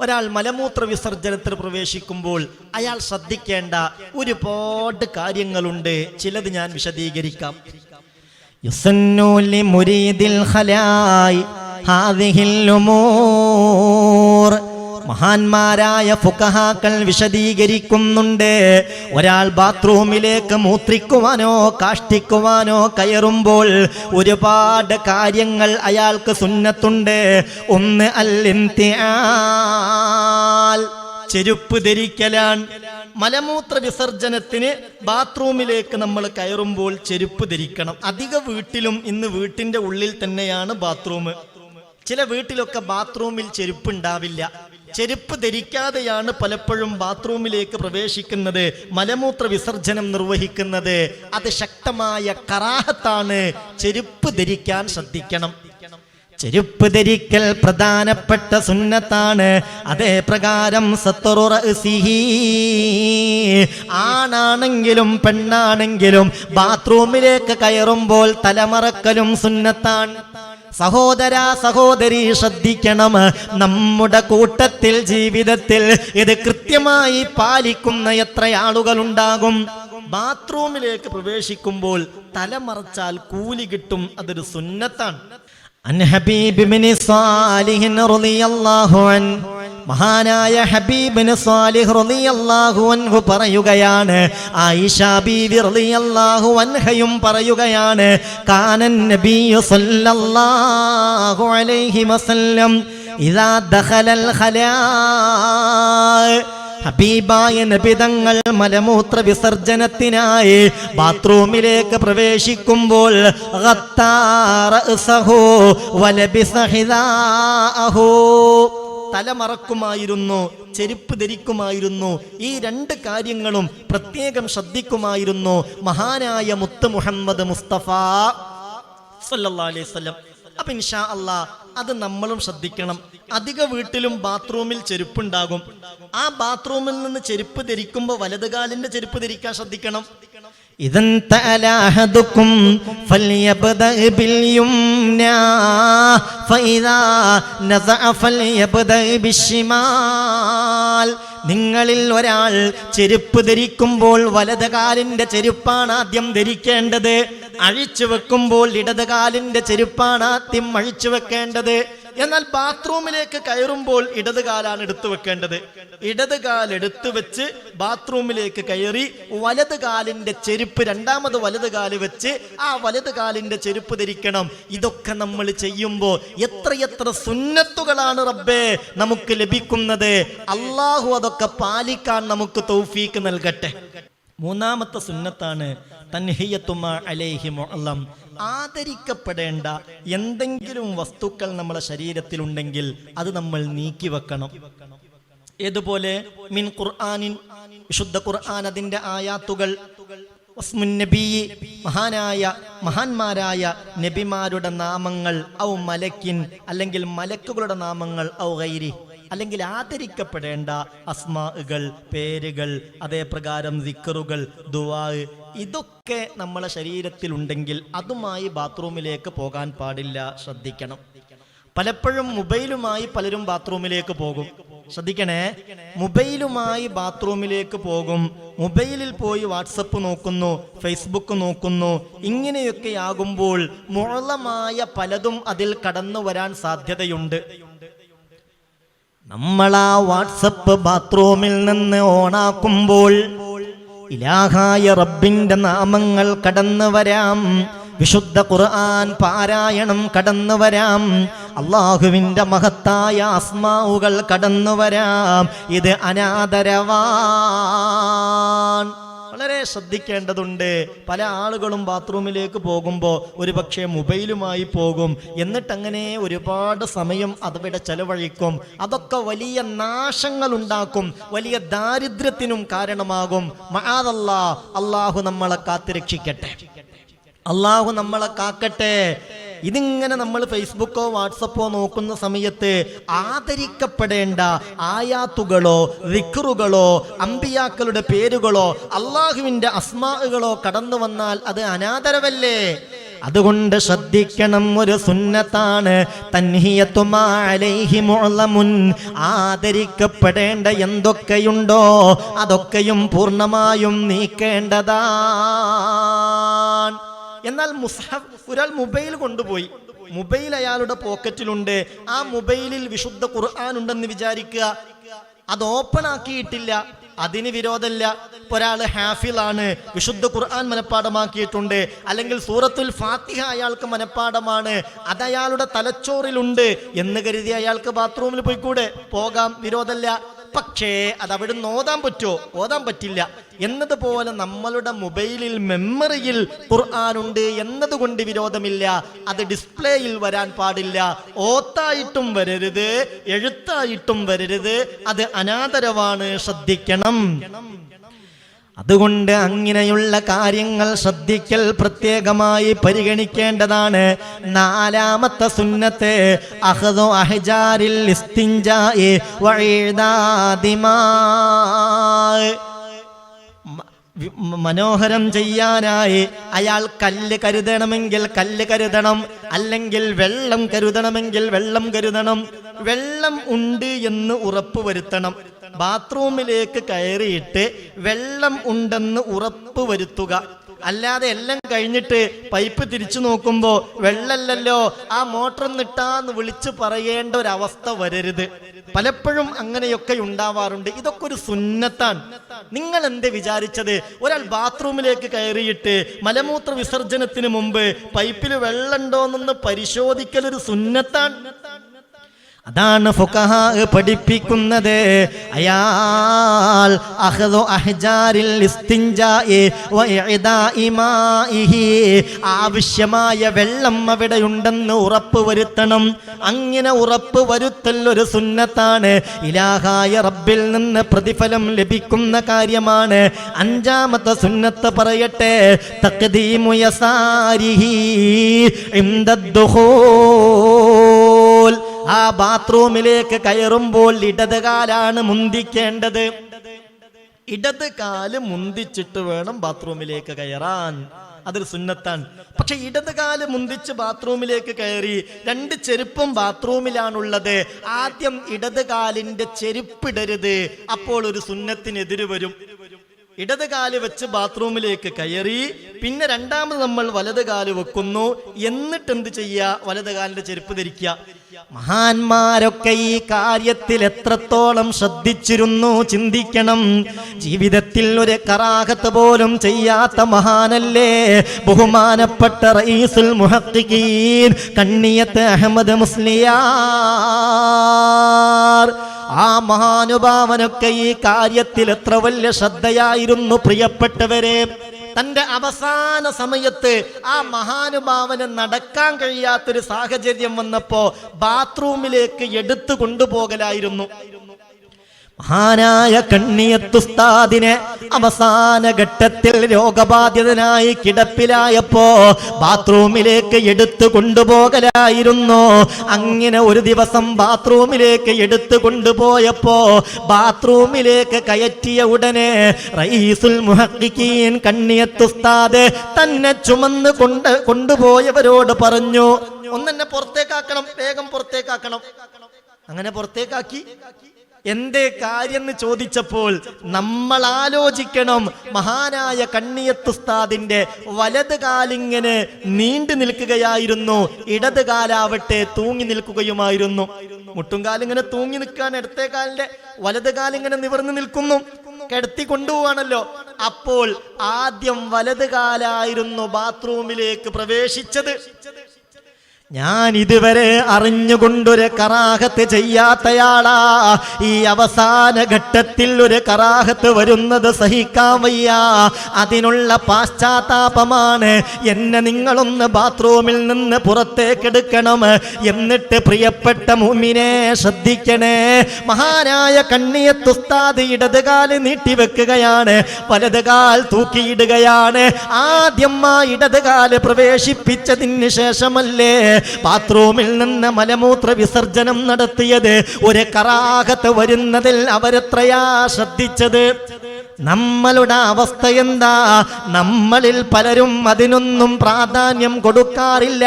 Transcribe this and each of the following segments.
ഒരാൾ മലമൂത്ര വിസർജനത്തിന് പ്രവേശിക്കുമ്പോൾ അയാൾ ശ്രദ്ധിക്കേണ്ട ഒരുപാട് കാര്യങ്ങളുണ്ട്. ചിലത് ഞാൻ വിശദീകരിക്കാം. യുസന്നു ലിമുരീദിൽ ഖലായി ഹാദിഹിൽ ഉമൂർ. മഹാന്മാരായ ഫുഖഹാക്കൾ വിശദീകരിക്കുന്നുണ്ട്. ഒരാൾ ബാത്റൂമിലേക്ക് മൂത്രിക്കുവാനോ കാഷ്ടിക്കുവാനോ കയറുമ്പോൾ ഒരുപാട് കാര്യങ്ങൾ അയാൾക്ക് സുന്നത്തുണ്ട്. ഒന്ന് അൽ-ഇന്തിആൽ, ചെരുപ്പ് ധരിക്കലാണ്. മലമൂത്ര വിസർജനത്തിന് ബാത്റൂമിലേക്ക് നമ്മൾ കയറുമ്പോൾ ചെരുപ്പ് ധരിക്കണം. അധിക വീട്ടിലും ഇന്ന് വീട്ടിന്റെ ഉള്ളിൽ തന്നെയാണ് ബാത്റൂം. ചില വീട്ടിലൊക്കെ ബാത്റൂമിൽ ചെരുപ്പ് ഉണ്ടാവില്ല. ചെരുപ്പ് ധരിക്കാതെയാണ് പലപ്പോഴും ബാത്റൂമിലേക്ക് പ്രവേശിക്കുന്നത്, മലമൂത്ര വിസർജനം നിർവഹിക്കുന്നത്. അത് ശക്തമായ കറാഹത്താണ്. ചെരുപ്പ് ധരിക്കാൻ ശ്രദ്ധിക്കണം. ചെരുപ്പ് ധരിക്കൽ പ്രധാനപ്പെട്ട സുന്നത്താണ്. അതേ പ്രകാരം സത്റു റഅ്സിഹി, ആണാണെങ്കിലും പെണ്ണാണെങ്കിലും ബാത്റൂമിലേക്ക് കയറുമ്പോൾ തലമറക്കലും സുന്നത്താണ്. സഹോദര സഹോദരി ശ്രദ്ധിക്കണം. നമ്മുടെ കൂട്ടത്തിൽ ജീവിതത്തിൽ ഇത് കൃത്യമായി പാലിക്കുന്ന എത്ര ആളുകളുണ്ടാകും? ബാത്റൂമിലേക്ക് പ്രവേശിക്കുമ്പോൾ തലമറച്ചാൽ കൂലി കിട്ടും. അതൊരു സുന്നത്താണ്. അൻ ഹബീബ് ഇബ്നു സാലിഹ് റളിയല്ലാഹു അൻഹു, മഹാനായ ഹബീബിന് സാലിഹ് റളിയല്ലാഹു അൻഹു പറയുകയാണ്, ആയിഷ ബീവി റളിയല്ലാഹു അൻഹയും പറയുകയാണ്, കാനൻ നബിയ്യു സല്ലല്ലാഹു അലൈഹി വസല്ലം ഇദാ ദഖലൽ ഖലാ, ഹബീബായ നബി തങ്ങൾ മലമൂത്ര വിസർജനത്തിനായി ബാത്റൂമിലേക്ക് പ്രവേശിക്കുമ്പോൾ ഗത്താ റഅ്സഹു വലബിസ ഹിദാഅഹു, തലമറക്കുമായിരുന്നു, ചെരുപ്പ് ധരിക്കുമായിരുന്നു. ഈ രണ്ട് കാര്യങ്ങളും പ്രത്യേകം ശ്രദ്ധിക്കുമായിരുന്നു മഹാനായ മുത്ത് മുഹമ്മദ് മുസ്തഫ സല്ലല്ലാഹു അലൈഹി വസല്ലം. അപ്പൊ ഇൻഷാ അല്ലാഹ് അത് നമ്മളും ശ്രദ്ധിക്കണം. അധിക വീട്ടിലും ബാത്റൂമിൽ ചെരുപ്പുണ്ടാകും. ആ ബാത്റൂമിൽ നിന്ന് ചെരുപ്പ് ധരിക്കുമ്പോൾ വലതുകാലിന്റെ ചെരുപ്പ് ധരിക്കാൻ ശ്രദ്ധിക്കണം. ഇദൻ തഅല അഹദുക്കും ഫൽയബ്ദഅ ബിൽ യുംനാ ഫഇദാ നസഅ ഫൽയബ്ദഅ ബിശ്ശിമാൽ. നിങ്ങളിൽ ഒരാൾ ചെരുപ്പ് ധരിക്കുമ്പോൾ വലതുകാലിന്റെ ചെരുപ്പാണ് ആദ്യം ധരിക്കേണ്ടത്. അഴിച്ചു വെക്കുമ്പോൾ ഇടതുകാലിന്റെ ചെരുപ്പാണ് ആദ്യം അഴിച്ചു വെക്കേണ്ടത്. എന്നാൽ ബാത്റൂമിലേക്ക് കയറുമ്പോൾ ഇടതുകാലാണ് എടുത്തു വെക്കേണ്ടത്. ഇടതുകാൽ എടുത്തു വെച്ച് ബാത്റൂമിലേക്ക് കയറി വലതുകാലിന്റെ ചെരുപ്പ് രണ്ടാമത് വലതുകാല് വെച്ച് ആ വലതുകാലിന്റെ ചെരുപ്പ് ധരിക്കണം. ഇതൊക്കെ നമ്മൾ ചെയ്യുമ്പോൾ എത്രയെത്ര സുന്നത്തുകളാണ് റബ്ബേ നമുക്ക് ലഭിക്കുന്നത്. അള്ളാഹു അതൊക്കെ പാലിക്കാൻ നമുക്ക് തൗഫീക്ക് നൽകട്ടെ. മൂന്നാമത്തെ സുന്നത്താണ് തൻഹിയത്തുമാ അലൈഹി മുഅല്ലം. ആദരിക്കപ്പെടേണ്ട എന്തെങ്കിലും വസ്തുക്കൾ നമ്മുടെ ശരീരത്തിലുണ്ടെങ്കിൽ അത് നമ്മൾ നീക്കി വെക്കണം. ഏതുപോലെ മിൻ ഖുർആനിൻ, വിശുദ്ധ ഖുർആൻ അതിന്റെ ആയാത്തുകൾ, വസ്മുൻ നബി, മഹാന്മാരായ നബിമാരുടെ നാമങ്ങൾ, ഔ മലക്കിൻ അല്ലെങ്കിൽ മലക്കുകളുടെ നാമങ്ങൾ, ഔ ഗൈരി അല്ലെങ്കിൽ ആദരിക്കപ്പെടേണ്ട അസ്മാകൾ, പേരുകൾ, അതേ പ്രകാരം ദിക്റുകൾ, ദുആ, ഇതൊക്കെ നമ്മളെ ശരീരത്തിലുണ്ടെങ്കിൽ അതുമായി ബാത്റൂമിലേക്ക് പോകാൻ പാടില്ല. ശ്രദ്ധിക്കണം. പലപ്പോഴും മൊബൈലുമായി പലരും ബാത്റൂമിലേക്ക് പോകും. ശ്രദ്ധിക്കണേ, മൊബൈലുമായി ബാത്റൂമിലേക്ക് പോകും. മൊബൈലിൽ പോയി വാട്സപ്പ് നോക്കുന്നു, ഫേസ്ബുക്ക് നോക്കുന്നു. ഇങ്ങനെയൊക്കെ ആകുമ്പോൾ മുഅല്ലമായ പലതും അതിൽ കടന്നു വരാൻ സാധ്യതയുണ്ട്. നമ്മളാ വാട്സപ്പ് ബാത്റൂമിൽ നിന്ന് ഓണാക്കുമ്പോൾ ഇലാഹായ റബ്ബിന്റെ നാമങ്ങൾ കടന്നു വരാം, വിശുദ്ധ ഖുർആൻ പാരായണം കടന്നു വരാം, അള്ളാഹുവിന്റെ മഹത്തായ അസ്മാഉകൾ കടന്നു വരാം. ഇത് അനാദരവാൻ. വളരെ ശ്രദ്ധിക്കേണ്ടതുണ്ട്. പല ആളുകളും ബാത്റൂമിലേക്ക് പോകുമ്പോൾ ഒരു പക്ഷേ മൊബൈലുമായി പോകും. എന്നിട്ടങ്ങനെ ഒരുപാട് സമയം അവിടെ ചെലവഴിക്കും. അതൊക്കെ വലിയ നാശങ്ങൾ ഉണ്ടാക്കും, വലിയ ദാരിദ്ര്യത്തിനും കാരണമാകും. മആദല്ലാഹ്, അള്ളാഹു നമ്മളെ കാത്തുരക്ഷിക്കട്ടെ. അള്ളാഹു നമ്മളെ കാക്കട്ടെ. ഇതിങ്ങനെ നമ്മൾ ഫേസ്ബുക്കോ വാട്സപ്പോ നോക്കുന്ന സമയത്ത് ആദരിക്കപ്പെടേണ്ട ആയാത്തുകളോ ദിക്റുകളോ അമ്പിയാക്കളുടെ പേരുകളോ അള്ളാഹുവിന്റെ അസ്മാഉകളോ കടന്നു വന്നാൽ അത് അനാദരവല്ലേ? അതുകൊണ്ട് ശ്രദ്ധിക്കണം, ഒരു സുന്നത്താണ് തൻഹിയത്തു മാ അലൈഹി മുഅ്ലമുൻ. ആദരിക്കപ്പെടേണ്ട എന്തൊക്കെയുണ്ടോ അതൊക്കെയും പൂർണ്ണമായും നീക്കേണ്ടതാണ്. എന്നാൽ മുസ്ഹഫ്, ഒരാൾ മൊബൈൽ കൊണ്ടുപോയി, മൊബൈൽ അയാളുടെ പോക്കറ്റിലുണ്ട്, ആ മൊബൈലിൽ വിശുദ്ധ ഖുർആൻ ഉണ്ടെന്ന് വിചാരിക്കുക, അത് ഓപ്പൺ ആക്കിയിട്ടില്ല, അതിന് വിരോധമില്ല. ഒരാൾ ഹാഫിളാണ്, വിശുദ്ധ ഖുർആൻ മനഃപ്പാഠമാക്കിയിട്ടുണ്ട്, അല്ലെങ്കിൽ സൂറത്തുൽ ഫാത്തിഹ അയാൾക്ക് മനഃപ്പാഠമാണ്, അത് അയാളുടെ തലച്ചോറിലുണ്ട് എന്ന് കരുതി അയാൾക്ക് ബാത്റൂമിൽ പോയിക്കൂടെ? പോകാം, വിരോധമില്ല. പക്ഷേ അത് അവിടുന്ന് ഓതാൻ പറ്റുമോ? ഓതാൻ പറ്റില്ല. എന്നതുപോലെ നമ്മളുടെ മൊബൈലിൽ മെമ്മറിയിൽ ഖുർആനുണ്ട് എന്നതുകൊണ്ട് വിരോധമില്ല, അത് ഡിസ്പ്ലേയിൽ വരാൻ പാടില്ല. ഓത്തായിട്ടും വരരുത്, എഴുത്തായിട്ടും വരരുത്, അത് അനാദരവാണ്, ശ്രദ്ധിക്കണം. അതുകൊണ്ട് അങ്ങനെയുള്ള കാര്യങ്ങൾ ശ്രദ്ധിക്കൽ പ്രത്യേകമായി പരിഗണിക്കേണ്ടതാണ്. നാലാമത്തെ സുന്നത്ത് അഖ്ദു അഹ്ജാരിൽ ഇസ്തിൻജാഇ വഇദാദിമാ. മനോഹരം ചെയ്യാനായി അയാൾ കല്ല് കരുതണമെങ്കിൽ കല്ല് കരുതണം, അല്ലെങ്കിൽ വെള്ളം കരുതണമെങ്കിൽ വെള്ളം കരുതണം. വെള്ളം ഉണ്ട് എന്ന് ഉറപ്പ് വരുത്തണം. ബാത്റൂമിലേക്ക് കയറിയിട്ട് വെള്ളം ഉണ്ടെന്ന് ഉറപ്പ് വരുത്തുക. അല്ലാതെ എല്ലാം കഴിഞ്ഞിട്ട് പൈപ്പ് തിരിച്ചു നോക്കുമ്പോൾ വെള്ളമല്ലല്ലോ, ആ മോട്ടർ നിട്ടാന്ന് വിളിച്ചു പറയേണ്ട ഒരവസ്ഥ വരരുത്. പലപ്പോഴും അങ്ങനെയൊക്കെ ഉണ്ടാവാറുണ്ട്. ഇതൊക്കെ ഒരു സുന്നത്താണ്. നിങ്ങൾ എന്ത് വിചാരിച്ചത്? ഒരാൾ ബാത്റൂമിലേക്ക് കയറിയിട്ട് മലമൂത്ര വിസർജനത്തിന് മുമ്പ് പൈപ്പിൽ വെള്ളമുണ്ടോന്നൊന്ന് പരിശോധിക്കലൊരു സുന്നത്താണ്. അതാണ് ഫുഖഹാ പഠിപ്പിക്കുന്നത്. അയാൾ അഖ്ദു അഹ്ജാരിൽ ഇസ്തിൻജാഇ വഇദാഇ മാഇഹി, ആവശ്യമായ വെള്ളം അവിടെ ഉണ്ടെന്ന് ഉറപ്പ് വരുത്തണം. അങ്ങനെ ഉറപ്പ് വരുത്തൽ ഒരു സുന്നത്താണ്. ഇലാഹായ റബ്ബിൽ നിന്ന് പ്രതിഫലം ലഭിക്കുന്ന കാര്യമാണ്. അഞ്ചാമത്തെ സുന്നത്ത് പറയട്ടെ, തഖ്ദീമു യസാരിഹി ഇൻദദ്ദുഖൂൽ. ആ ബാത്റൂമിലേക്ക് കയറുമ്പോൾ ഇടത് കാലാണ് മുന്തിക്കേണ്ടത്. ഇടത് കാല് മുന്തിച്ചിട്ട് വേണം ബാത്റൂമിലേക്ക് കയറാൻ. അതൊരു സുന്നത്താണ്. പക്ഷെ ഇടത് കാല് മുന്തിച്ച് ബാത്റൂമിലേക്ക് കയറി, രണ്ട് ചെരുപ്പും ബാത്റൂമിലാണുള്ളത്, ആദ്യം ഇടത് കാലിന്റെ ചെരുപ്പിടരുത്. അപ്പോൾ ഒരു സുന്നത്തിനെതിര് വരും. ഇടത് കാല് വെച്ച് ബാത്റൂമിലേക്ക് കയറി, പിന്നെ രണ്ടാമത് നമ്മൾ വലത് കാല് വെക്കുന്നു. എന്നിട്ട് എന്ത് ചെയ്യുക? വലത് കാലിന്റെ ചെരുപ്പ് ധരിക്കുക. മഹാന്മാരൊക്കെ ഈ കാര്യത്തിൽ എത്രത്തോളം ശ്രദ്ധിച്ചിരുന്നു ചിന്തിക്കണം. ജീവിതത്തിൽ ഒരു കറാഹത്ത് പോലും ചെയ്യാത്ത മഹാനല്ലേ ബഹുമാനപ്പെട്ട റഈസുൽ മുഹഖ്ഖിഖീൻ കണ്ണിയത്ത് അഹമ്മദ് മുസ്ലിയാർ. ആ മഹാനുഭാവനൊക്കെ ഈ കാര്യത്തിൽ എത്ര വലിയ ശ്രദ്ധയായിരുന്നു പ്രിയപ്പെട്ടവരെ. തന്റെ അവസാന സമയത്ത് ആ മഹാനുഭാവന് നടക്കാൻ കഴിയാത്തൊരു സാഹചര്യം വന്നപ്പോ ബാത്റൂമിലേക്ക് എടുത്തു കൊണ്ടുപോകലായിരുന്നു. മഹാനായ കണ്ണിയത്തുസ്താദിനെ അവസാന ഘട്ടത്തിൽ രോഗബാധിതനായി കിടപ്പിലായപ്പോ ബാത്റൂമിലേക്ക് എടുത്തു കൊണ്ടുപോകലായിരുന്നു. അങ്ങനെ ഒരു ദിവസം ബാത്റൂമിലേക്ക് എടുത്തു കൊണ്ടുപോയപ്പോ ബാത്റൂമിലേക്ക് കയറ്റിയ ഉടനെ റഈസുൽ മുഹഖ്ഖിഖീൻ കണ്ണിയത്തുസ്താദ് തന്നെ ചുമന്ന് കൊണ്ടുപോയവരോട് പറഞ്ഞു, ഒന്നെന്നെ പുറത്തേക്കാക്കണം, വേഗം പുറത്തേക്കാക്കണം. അങ്ങനെ പുറത്തേക്കാക്കി. എന്തേ കാര്യം എന്ന് ചോദിച്ചപ്പോൾ നമ്മൾ ആലോചിക്കണം, മഹാനായ കണ്ണിയത്തുസ്താദിന്റെ വലത് കാലിങ്ങനെ നീണ്ടു നിൽക്കുകയായിരുന്നു, ഇടത് കാലാവട്ടെ തൂങ്ങി നിൽക്കുകയുമായിരുന്നു. മുട്ടുംകാലിങ്ങനെ തൂങ്ങി നിൽക്കാൻ, ഇടത്തെ കാലിന്റെ വലത് കാലിങ്ങനെ നിവർന്നു നിൽക്കുന്നു, കിടത്തി കൊണ്ടുപോവാണല്ലോ. അപ്പോൾ ആദ്യം വലത് കാലായിരുന്നു ബാത്റൂമിലേക്ക് പ്രവേശിച്ചത്. ഞാൻ ഇതുവരെ അറിഞ്ഞുകൊണ്ടൊരു കറാഹത്ത് ചെയ്യാത്തയാളാ. ഈ അവസാന ഘട്ടത്തിൽ ഒരു കറാഹത്ത് വരുന്നത് സഹിക്കാൻ വയ്യ. അതിനുള്ള പാശ്ചാത്താപമാണ്. എന്നെ നിങ്ങളൊന്ന് ബാത്റൂമിൽ നിന്ന് പുറത്തേക്കെടുക്കണം. എന്നിട്ട് പ്രിയപ്പെട്ട മുഅ്മിനെ ശ്രദ്ധിക്കണേ, മഹാനായ കണ്ണിയത്തുസ്താദ് ഇടത് കാല് നീട്ടിവെക്കുകയാണ്, വലത് കാൽ തൂക്കിയിടുകയാണ്. ആദ്യം ആ ഇടത് കാല് പ്രവേശിപ്പിച്ചതിന് ശേഷമല്ലേ ബാത്റൂമിൽ നിന്ന് മലമൂത്ര വിസർജനം നടത്തിയത്. ഒരു കറാഹത്ത് വരുന്നതിൽ അവരെത്രയാ ശ്രദ്ധിച്ചത്. നമ്മളുടെ അവസ്ഥ എന്താ? നമ്മളിൽ പലരും അതിനൊന്നും പ്രാധാന്യം കൊടുക്കാറില്ല.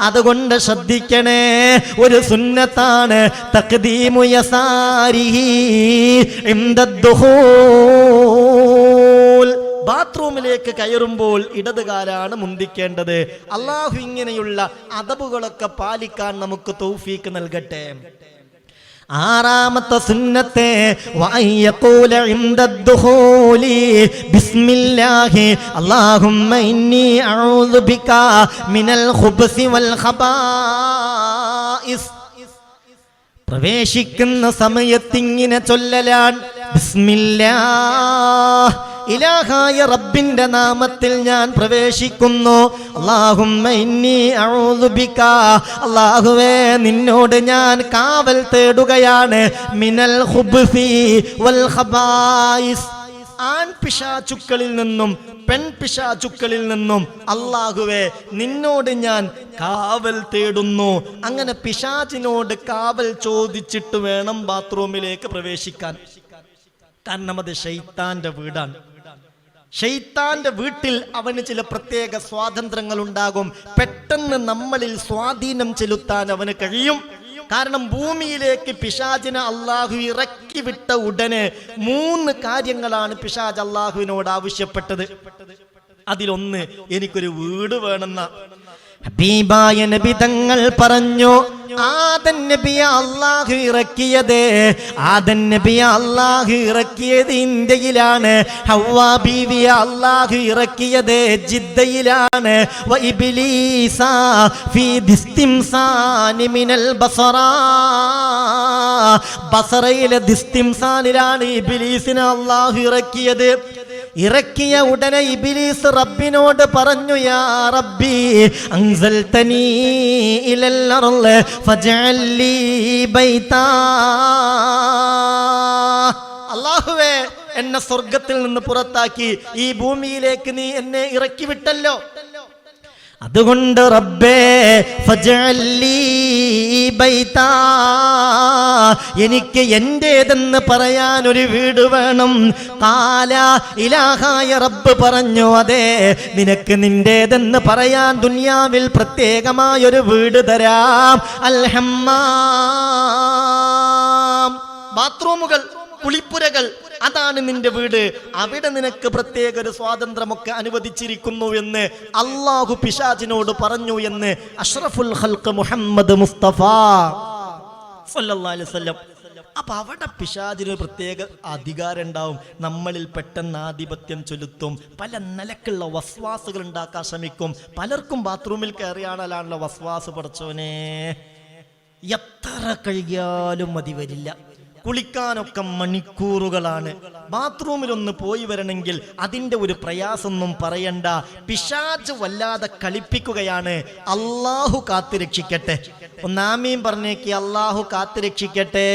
അതുകൊണ്ട് ശ്രദ്ധിക്കണേ, ഒരു സുന്നത്താണ് തഖ്ദീമു യസാരിഹി ഇൻദദ്ദുഖൂൽ. ബാത്റൂമിലേക്ക് കയറുമ്പോൾ ഇടതുകാലാണ് മുന്തിക്കേണ്ടത്. അള്ളാഹു ഇങ്ങനെയുള്ള അദബുകളൊക്കെ പാലിക്കാൻ നമുക്ക് തൗഫീക്ക് നൽകട്ടെ. ആറാമത്തെ സുന്നത്തെ വഅയ്യഖൂല ഇൻദദ്ദുഖൂലി ബിസ്മില്ലാഹി അല്ലാഹുമ്മ ഇന്നി അഊദു ബിക മിനൽ ഖുബ്സി വൽ ഖബായിസ്. പ്രവേശിക്കുന്ന സമയത്തിങ്ങനെ ചൊല്ലലാൻ, ബിസ്മില്ലാഹ്, ഇലാഹായ റബ്ബിന്റെ നാമത്തിൽ ഞാൻ പ്രവേശിക്കുന്നു. അല്ലാഹുമ്മ ഇന്നി അഊദു ബിക, അല്ലാഹുവേ നിന്നോട് ഞാൻ കാവൽ തേടുകയാണ്. മിനൽ ഖുബ്സി വൽ ഖബായിസ്, ആൺപിശാചുക്കളിൽ നിന്നും പെൺപിശാചുക്കളിൽ നിന്നും അല്ലാഹുവേ നിന്നോട് ഞാൻ കാവൽ തേടുന്നു. അങ്ങനെ പിശാചിനോട് കാവൽ ചോദിച്ചിട്ട് വേണം ബാത്റൂമിലേക്ക് പ്രവേശിക്കാൻ. കാരണം അത് ശൈത്താന്റെ വീടാണ്. ശൈത്താന്റെ വീട്ടിൽ അവന് ചില പ്രത്യേക സ്വാതന്ത്ര്യങ്ങൾ ഉണ്ടാകും. പെട്ടെന്ന് നമ്മളിൽ സ്വാധീനം ചെലുത്താൻ അവന് കഴിയും. കാരണം ഭൂമിയിലേക്ക് പിശാചിനെ അള്ളാഹു ഇറക്കി വിട്ട ഉടനെ 3 കാര്യങ്ങളാണ് പിശാച് അള്ളാഹുവിനോട് ആവശ്യപ്പെട്ടത്. അതിലൊന്ന് എനിക്കൊരു വീട് വേണമെന്ന. ഹബീബായ നബി തങ്ങൾ പറഞ്ഞു, ആദൻ നബിയെ അല്ലാഹു ഇറക്കിയത് ഇന്ത്യയിലാണ്. ഹവ്വാ ബീവിയെ അല്ലാഹു ഇറക്കിയത് ജിദ്ദയിലാണ്. വ ഇബ്ലീസ ഫീ ദിസ്തിംസാനി മിനൽ ബസറ, ബസറയിലെ ദിസ്തിംസാനിലാണ് ഇബ്ലീസിനെ അല്ലാഹു ഇറക്കിയത്. ഇറക്കിയ ഉടനെ ഇബ്ലീസ് റബ്ബിനോട് പറഞ്ഞു, യാ റബ്ബി അൻസൽതനീ ഇലൽ അർള് ഫജ്അൽ ലീ ബൈതാ, അല്ലാഹുവേ എന്നെ സ്വർഗ്ഗത്തിൽ നിന്ന് പുറത്താക്കി ഈ ഭൂമിയിലേക്ക് നീ എന്നെ ഇറക്കി വിട്ടല്ലോ. അതുകൊണ്ട് റബ്ബേ ഫജ്അൽ ലീ ബൈതാ, എനിക്ക് എന്റേതെന്ന് പറയാൻ ഒരു വീട് വേണം. ഖാല, ഇലാഹായ റബ്ബ് പറഞ്ഞു, അതെ നിനക്ക് നിന്റേതെന്ന് പറയാൻ ദുനിയാവിൽ പ്രത്യേകമായൊരു വീട് തരാം. അൽ ഹമ്മാം, ബാത്റൂമുകൾ, കുളിപ്പുരകൾ, അതാണ് നിന്റെ വീട്. അവിടെ നിനക്ക് പ്രത്യേക ഒരു സ്വാതന്ത്ര്യമൊക്കെ അനുവദിച്ചിരിക്കുന്നു എന്ന് അല്ലാഹു പിശാചിനോട് പറഞ്ഞു എന്ന് അഷ്റഫുൽ ഖൽഖ് മുഹമ്മദ് മുസ്തഫ സല്ലല്ലാഹു അലൈഹി വസല്ലം. അപ്പൊ അവിടെ പിശാചിന് പ്രത്യേക അധികാരം ഉണ്ടാവും. നമ്മളിൽ പെട്ടെന്ന് ആധിപത്യം ചെലുത്തും. പല നിലക്കുള്ള വസ്വാസുകൾ ഉണ്ടാക്കാൻ ശ്രമിക്കും. പലർക്കും ബാത്റൂമിൽ കയറിയാണല്ലോ വസ്വാസ്. പടച്ചോനെ, എത്ര കഴുകിയാലും മതി വരില്ല. കുളിക്കാനൊക്കെ മണിക്കൂറുകളാണ്. ബാത്റൂമിലൊന്ന് പോയി വരണമെങ്കിൽ അതിൻ്റെ ഒരു പ്രയാസമൊന്നും പറയണ്ട. പിശാച് വല്ലാതെ കളിപ്പിക്കുകയാണ്. അല്ലാഹു കാത്തുരക്ഷിക്കട്ടെ. ഒന്ന് ആമീൻ പറഞ്ഞേക്ക്. അല്ലാഹു കാത്തുരക്ഷിക്കട്ടെ.